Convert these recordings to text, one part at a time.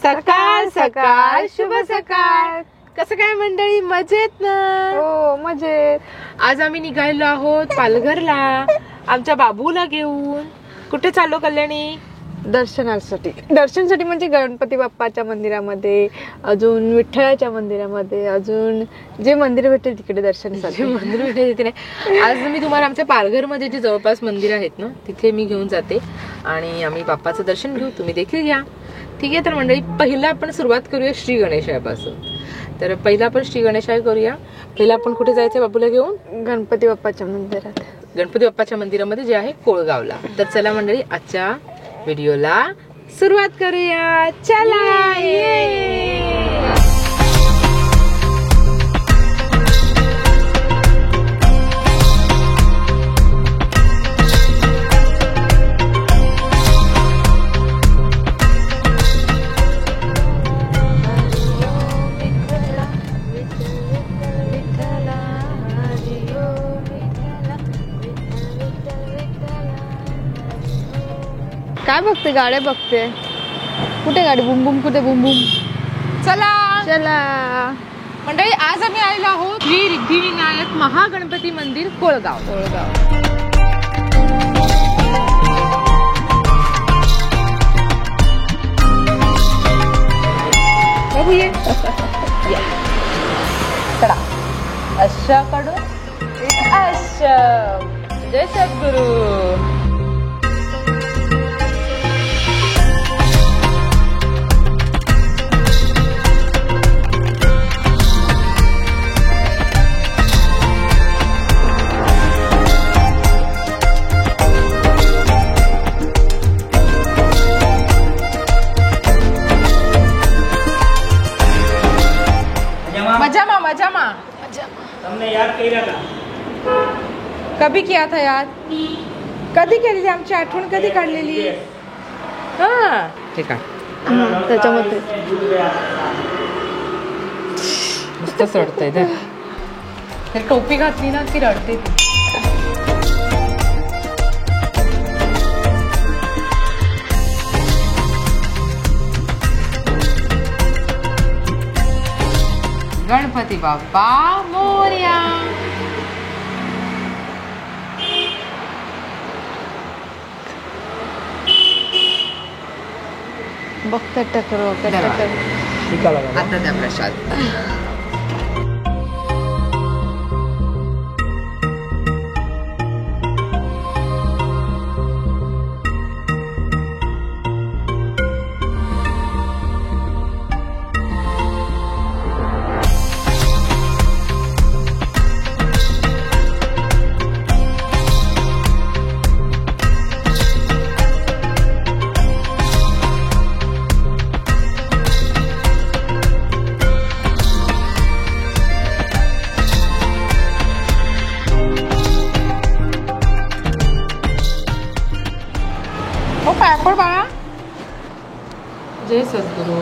सकाळ सकाळ शुभ सकाळ. कसं काय मंडळी, मजेत ना? हो मजेत. आज आम्ही निघालो आहोत पालघरला आमच्या बाबूला घेऊन. कुठे चाललो कल्याणी? दर्शनासाठी म्हणजे गणपती बाप्पाच्या मंदिरामध्ये, अजून विठ्ठलाच्या मंदिरामध्ये, अजून जे मंदिर भेटेल तिकडे दर्शनासाठी. मंदिर भेटेल तिथे नाही. आज मी तुम्हाला आमच्या पालघरमध्ये जे जवळपास मंदिर आहेत ना तिथे मी घेऊन जाते आणि आम्ही बाप्पाचं दर्शन घेऊ, तुम्ही देखील घ्या. ठीक आहे. तर मंडळी पहिला आपण सुरुवात करूया श्री गणेशापासून. तर पहिला आपण श्री गणेशाय करूया. पहिला आपण कुठे जायचं बाबूला घेऊन? गणपती बाप्पाच्या मंदिरात. गणपती बाप्पाच्या मंदिरामध्ये जे आहे कोळगावला. तर चला मंडळी आजच्या व्हिडिओला सुरुवात करूया. चला ये. काय बघते? गाड्या बघते. कुठे गाडी? बुम बुम. कुठे बुम बुम? चला चला मंडळी, आज आम्ही आलेलो आहोत श्री सिद्धिविनायक महागणपती मंदिर कोळगाव. बघू ये. चला अशाकडून अशा. जय सद्गुरु. मजामा हमने याद किया था. कभी किया था याद? कधी केलेली आमची आठवण? कधी काढलेली? हा ठीक आहे. त्याच्यामध्ये नुसतं सोडतंय ते. टोपी घातली ना की रडते ती. गणपती बाप्पा मोरया. बघतात टकर. आता द्या प्रसाद. बाळा. जय सद्गुरु.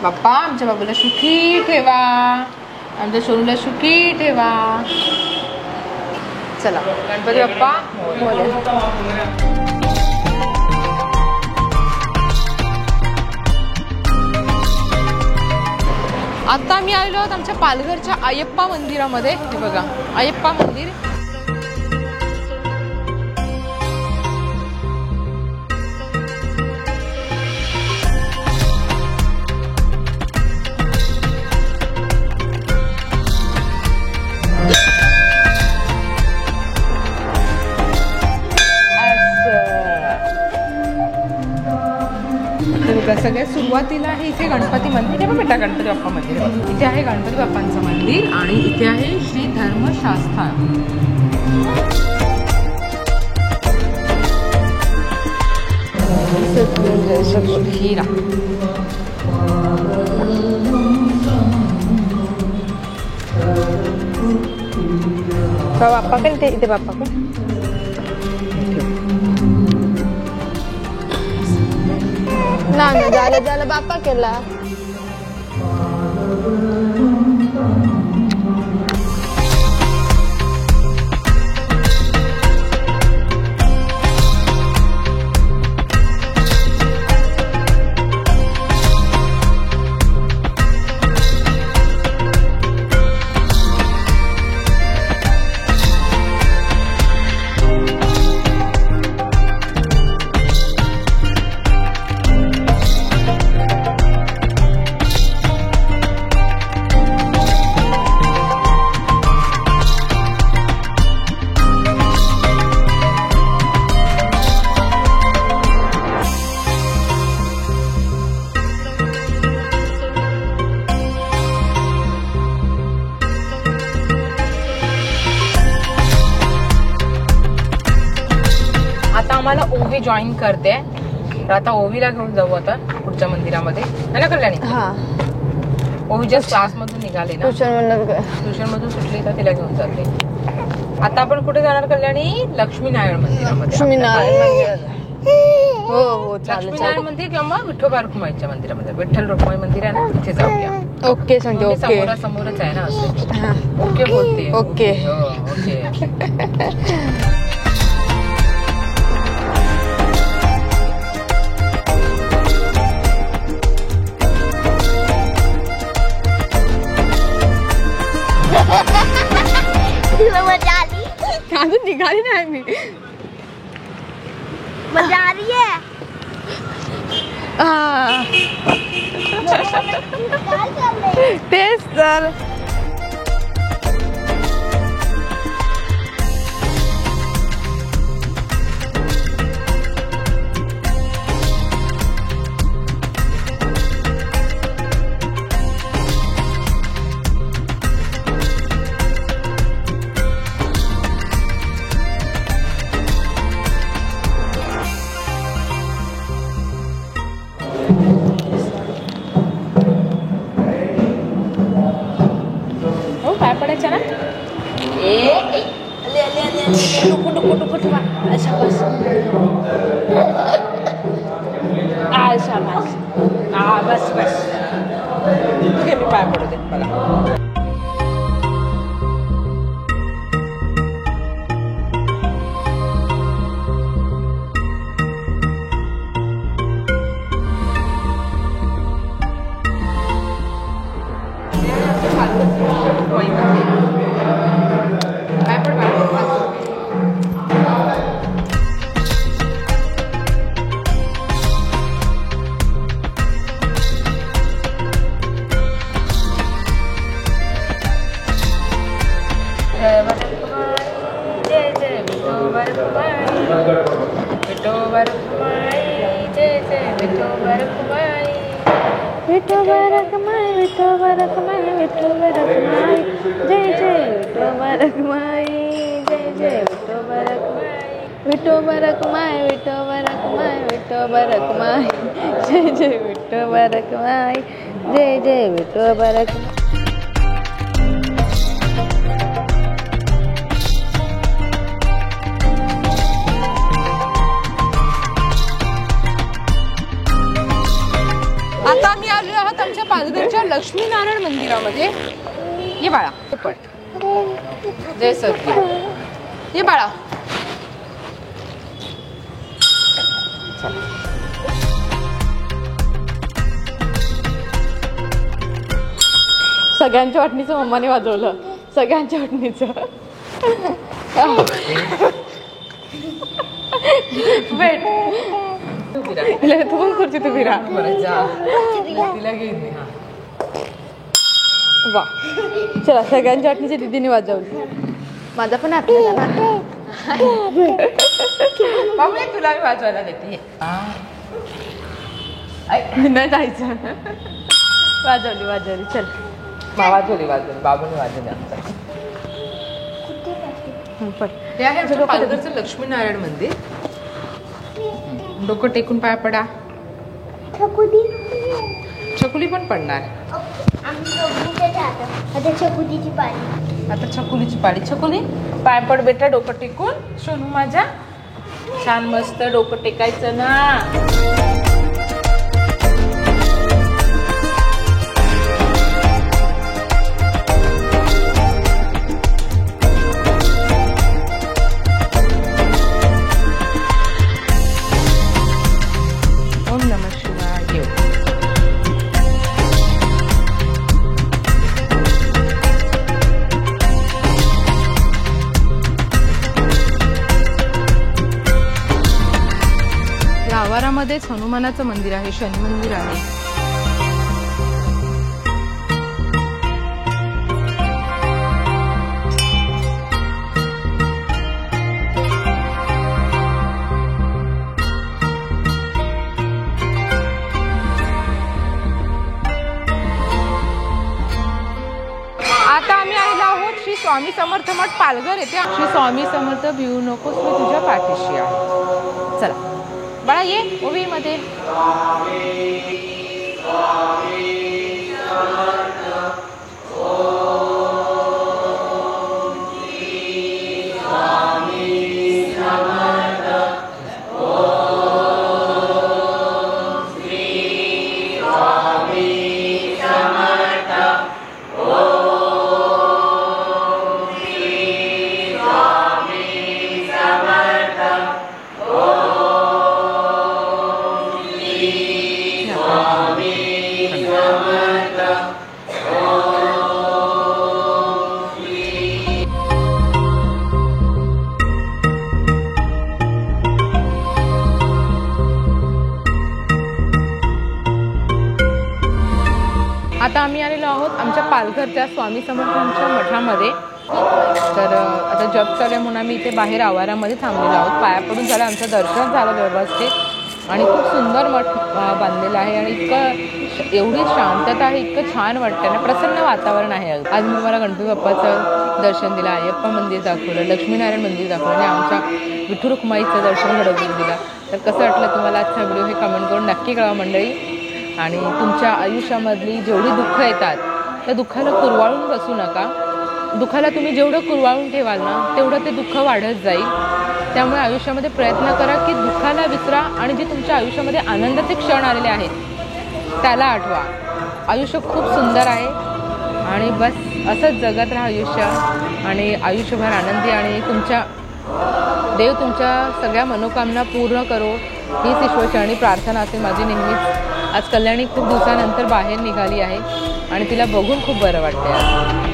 बाप्पा आमच्या बाबूला सुखी ठेवा, आमच्या सोनूला सुखी ठेवा. चला गणपती बाप्पा मोरया. आता आम्ही आलेलो आहोत आमच्या पालघरच्या अय्यप्पा मंदिरामध्ये. हे बघा अय्यप्पा मंदिर. सगळ्यात सुरुवातीला आहे इथे गणपती मंदिर. हे बेटा गणपती बाप्पा मंदिर. इथे आहे गणपती बाप्पांचं मंदिर आणि इथे आहे श्री धर्मशास्त्र. हीरा. बाप्पा का इथे बाप्पा का ना झालं बाप्पा केला. आम्हाला ओवी जॉईन करते, तर आता ओवीला घेऊन जाऊ आता पुढच्या मंदिरामध्ये, है ना कल्याणी? हा ओवीच्या क्लास मधून निघाले ना, ट्युशन मधून सुटली तर तिला घेऊन जाते. आता आपण कुठे जाणार कल्याणी? लक्ष्मीनारायण मंदिरामध्ये. लक्ष्मीनारायण हो हो चालेल लक्ष्मीनारायण मंदिर किंवा विठोबा रखुमाईच्या मंदिरामध्ये. विठ्ठल रखुमाई मंदिर आहे ना, तिथे जाऊया. ओके संजय ओके समोरासमोरच आहे ना असं. ओके बोलते. ओके. हो, ओके. अजून निघाली नाही मी. मजा आ रही है. तेच तर. हो काय पडायचं ना. बस बस मी पाय पडू दे मला. विठोबा रखुमाई विठोबा रखुमाई विठोबा रखुमाई जय जय विठोबा रखुमाई जय जय विठोबा रखुमाई विठोबा रखुमाई विठोबा रखुमाई विठोबा रखुमाई जय जय विठोबा रखुमाई जय जय विठोबा रखुमाई. आता आम्ही आलो आहोत आमच्या पालघरच्या लक्ष्मीनारायण मंदिरामध्ये. ये बाळा पण जय सद्गुरू. ये बाळा. सगळ्यांच्या वाटणीचं मम्माने वाजवलं. सगळ्यांच्या वाटणीचं. वेट तू पण खुर्ची तुम्ही तिला घेईन मी. वा चला सगळ्यांच्या वाटणीची दीदीने वाजवली. माझा पण आपल्याला ना बाबा तुला मी वाजवायला देते. नाही जायचं. वाजवली वाजवली चल. वाजवली बाबूने वाजवली आमचा. हे आहे आमच्या पालघरचं लक्ष्मीनारायण मंदिर. डोकं टेकून पाय पडा. चकुली पण पडणार. आता चकुलीची पाणी. आता चकुलीची पाळी. चकुली पाय पड बेटा डोकं टेकून. सोनू माझ्या छान मस्त डोकं टेकायचं ना. ओम नमः शिवाय. येऊ. या आवारामध्येच हनुमानाचं मंदिर आहे, शनी मंदिर आहे. आता आम्ही आलेलो आहोत श्री श्री स्वामी समर्थ मठ पालघर येथे. श्री स्वामी समर्थ भिवू नकोस मी तुझ्या पाठीशी आहे. चला बाळा ये ओवीमध्ये. आता आम्ही आलेलो आहोत आमच्या पालघरच्या स्वामी समर्थांच्या मठामध्ये. तर आता जप चालू आहे म्हणून आम्ही इथे बाहेर आवारामध्ये थांबलेलो आहोत. पाया पडून झालं, आमचं दर्शन झालं व्यवस्थित आणि खूप सुंदर मठ बांधलेलं आहे आणि इतकं एवढी शांतता आहे, इतकं छान वाटतं ना, प्रसन्न वातावरण आहे. आज मी मला गणपती बाप्पाचं दर्शन दिलं, अय्यप्पा मंदिर दाखवलं, लक्ष्मीनारायण मंदिर दाखवलं आणि आमच्या विठ्ठल रुक्माईचं दर्शन घडवून दिलं. तर कसं वाटलं तुम्हाला आजचा व्हिडिओ हे कमेंट करून नक्की कळवा मंडळी. आणि तुमच्या आयुष्यामधली जेवढी दुःख येतात त्या दुःखाला कुरवाळून बसू नका. दुःखाला तुम्ही जेवढं कुरवाळून ठेवाल ना तेवढं ते दुःख वाढत जाईल. त्यामुळे आयुष्यामध्ये प्रयत्न करा की दुःखाला विसरा आणि जे तुमच्या आयुष्यामध्ये आनंदाचे क्षण आलेले आहेत त्याला आठवा. आयुष्य खूप सुंदर आहे आणि बस असंच जगत राहा आयुष्य आणि आयुष्यभर आनंदी आणि देव तुमच्या सगळ्या मनोकामना पूर्ण करो हीच ईश्वरचरणी प्रार्थना असेल माझी नेहमीच. आज कल्याणी खूप दिवसानंतर बाहेर निघाली आहे आणि तिला बघून खूप बरं वाटते.